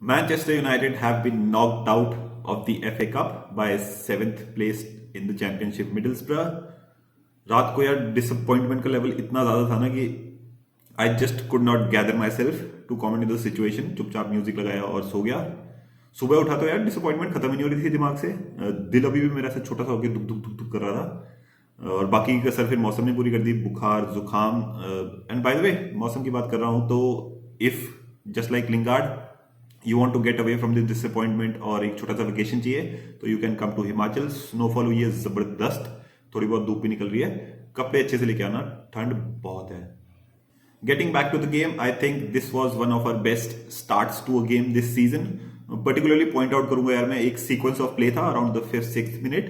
Manchester United have been knocked out of the FA Cup by seventh place in the Championship Middlesbrough. रात को यार disappointment का level इतना ज़्यादा था ना कि I just could not gather myself to comment in the situation. चुपचाप म्यूजिक लगाया और सो गया. सुबह उठा तो यार डिसअपॉइंटमेंट खत्म ही नहीं हो रही थी दिमाग से. दिल अभी भी मेरा से छोटा सा होकर दुख दुख दुख दुख कर रहा था. और बाकी की कसर फिर मौसम ने पूरी कर दी. बुखार, जुकाम. एंड बाय द वे, मौसम की बात कर रहा हूँ तो if just like Lingard you want to get away from this disappointment और एक छोटा सा वेकेशन चाहिए तो you can come to Himachal. Snowfall हुई है जबरदस्त. थोड़ी बहुत धूप भी निकल रही है. कपड़े अच्छे से लेके आना, ठंड बहुत है. Getting back to the game, I think this was one of our best starts to a game this season. Particularly point out करूंगा यार मैं, एक sequence of play था around the 5th-6th minute.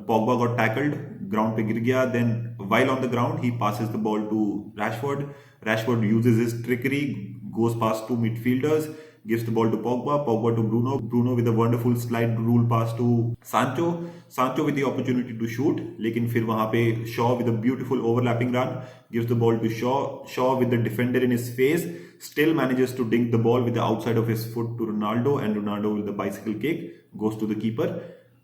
Pogba got tackled, ground पे गिर गया. Then while on the ground, he passes the ball to Rashford. Rashford uses his trickery, goes past two midfielders, gives the ball to Pogba. Pogba to Bruno. Bruno with a wonderful slide rule pass to Sancho. Sancho with the opportunity to shoot, लेकिन फिर वहां पे Shaw with a beautiful overlapping run gives the ball to Shaw. Shaw with the defender in his face still manages to dink the ball with the outside of his foot to Ronaldo, and Ronaldo with the bicycle kick goes to the keeper.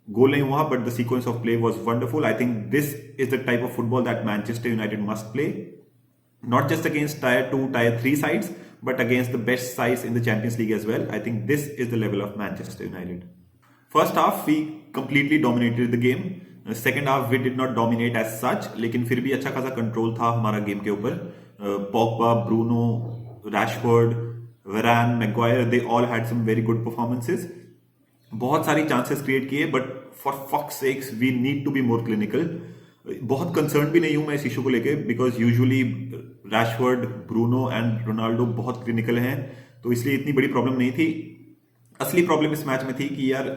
Goal नहीं हुआ, but the sequence of play was wonderful. I think this is the type of football that Manchester United must play. Not just against tier 2, tier 3 sides, but against the best sides in the Champions League as well. I think this is the level of Manchester United. First half, we completely dominated the game. Second half, we did not dominate as such, लेकिन फिर भी अच्छा खासा control था हमारा game के ऊपर. Pogba, Bruno, Rashford, Varane, Maguire, they all had some very good performances. बहुत सारी चांसेस क्रिएट किए, but for fuck's sake we need to be more clinical. बहुत कंसर्न भी नहीं हूं मैं इस इशू को लेके, because usually Rashford, Bruno and Ronaldo बहुत क्लिनिकल हैं, तो इसलिए इतनी बड़ी प्रॉब्लम नहीं थी. असली प्रॉब्लम इस मैच में थी कि यार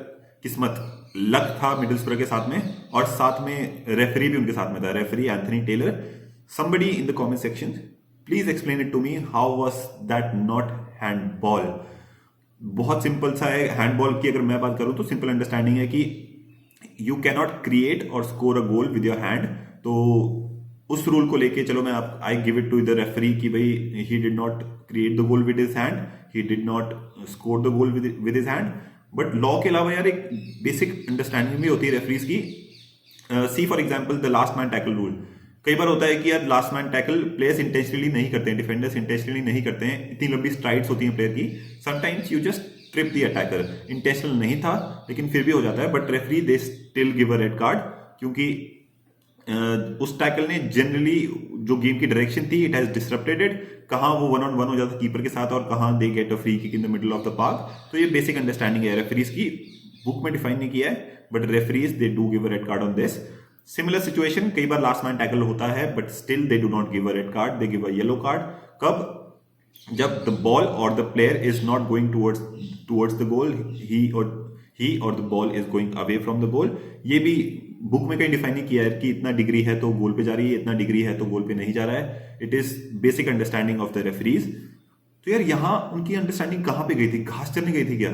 किस्मत, लक था मिडलस्ब्रो के साथ में, और साथ में रेफरी भी उनके साथ में था. Referee Anthony Taylor. somebody in the comment section, please explain it to me, how was that not handball? बहुत सिंपल सा है. हैंडबॉल की अगर मैं बात करूं तो सिंपल अंडरस्टैंडिंग है कि यू कैनॉट क्रिएट और score a goal with your hand. तो उस रूल को लेके चलो मैं I give it to the referee कि भाई he did not create the goal with his hand, he did not score the goal with his hand. But law के अलावा यार एक बेसिक अंडरस्टैंडिंग भी होती है रेफरीज की. See for example the last man tackle rule. कई बार होता है कि यार last man tackle players intentionally नहीं करते हैं, डिफेंडर्स इंटेंशनली नहीं करते हैं. इतनी लंबी स्ट्राइड्स होती हैं प्लेयर की. Sometimes you just trip the attacker. Intentional नहीं था लेकिन फिर भी हो जाता है, but referee they still give a red card, क्योंकि उस टैकल ने जनरली जो गेम की डायरेक्शन थी, इट हैज डिसरप्टेड इट. कहां वो 1-on-1 हो जाता कीपर के साथ और कहां they get a free kick in the middle of the park. तो ये बेसिक अंडरस्टैंडिंग है रेफरीज की. बुक में डिफाइन नहीं किया है, but referees they do give a red card on this. Similar situation, कई बार लास्ट मैन टैकल होता है but still they do not give a red card, they give a yellow card. कब? जब the ball और the player is not going towards the goal, ही और the ball is going away from the goal. ये भी book में कहीं define नहीं किया है कि इतना डिग्री है तो गोल पे जा रही है, इतना डिग्री है तो गोल पे नहीं जा रहा है. It is basic understanding of the referees. तो यार यहां उनकी अंडरस्टैंडिंग कहां पे गई थी? घास चरने गई थी क्या?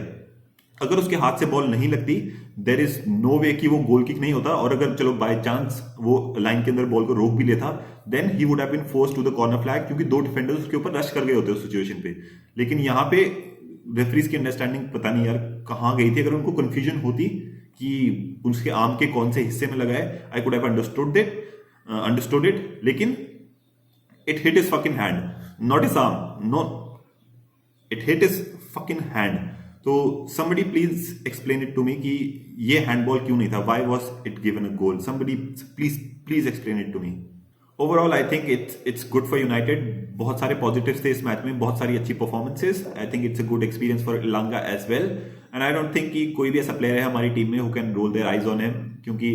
अगर उसके हाथ से बॉल नहीं लगती, देर इज नो वे कि वो गोल किक नहीं होता. और अगर चलो बाय चांस वो लाइन के अंदर बॉल को रोक भी लेता, then he would have been forced to the corner flag, क्योंकि दो डिफेंडर्स उसके ऊपर रश कर गए होते उस सिचुएशन पे. लेकिन यहाँ पे रेफरीज की अंडरस्टैंडिंग पता नहीं यार कहाँ गई थी. अगर उनको कंफ्यूजन होती कि उसके आर्म के कौन से हिस्से में लगा है, I could have understood it. लेकिन it hit his fucking hand, not his arm. No, it hit his fucking hand. तो somebody please explain it to me कि ये हैंडबॉल क्यों नहीं था? Why was it given a goal? Somebody please explain it to me. Overall I think it's good for United. बहुत सारे positives थे इस मैच में, बहुत सारी अच्छी performances. I think it's a good experience for Elanga as well. And I don't think कि कोई भी ऐसा player है हमारी टीम में who can roll their eyes on him, क्योंकि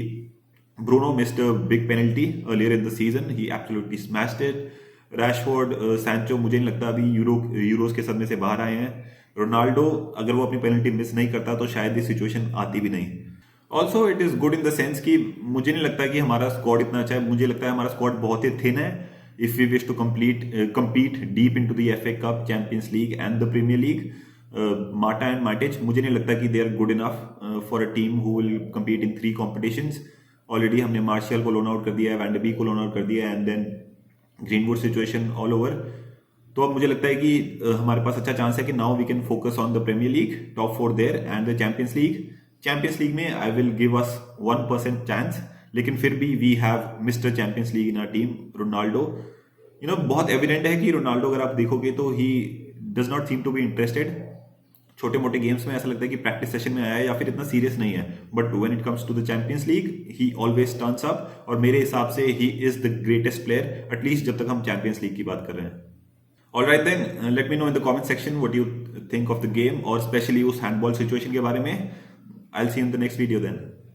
Bruno missed a big penalty earlier in the season. He absolutely smashed it. Rashford, Sancho मुझे नहीं लगता अभी यूरोज के सदमे से बाहर आए हैं. रोनाल्डो अगर वो अपनी पेनल्टी मिस नहीं करता तो शायद ये सिचुएशन आती भी नहीं. Also it is good in the sense कि मुझे नहीं लगता कि हमारा स्क्वाड इतना अच्छा है. मुझे लगता है हमारा स्क्वाड बहुत ही थिन है. If we wish to compete deep into the FA Cup, Champions League and the Premier League, Mata and Matic, मुझे नहीं लगता कि they are good enough for a team who will compete in 3 competitions. Already हमने Martial को loan out कर दिया है, वैंडरबी को लोन आउट कर दिया है, and then Greenwood situation all over. तो अब मुझे लगता है कि हमारे पास अच्छा चांस है कि now we can focus on the Premier League, top 4 there and the Champions League में I will give us 1% chance, लेकिन फिर भी we have mister Champions League in our team Ronaldo. बहुत एविडेंट है कि रोनाल्डो अगर आप देखोगे तो he does not seem to be interested. छोटे मोटे गेम्स में ऐसा लगता है कि प्रैक्टिस सेशन में आया है या फिर इतना सीरियस नहीं है, but when it comes to the Champions League he always turns up, और मेरे हिसाब से he is the greatest player, at least जब तक हम चैंपियंस लीग की बात कर रहे हैं। All right then, let me know in the comment section what you think of the game, और स्पेशली उस हैंडबॉल सिचुएशन के बारे में। I will see you in the next video then.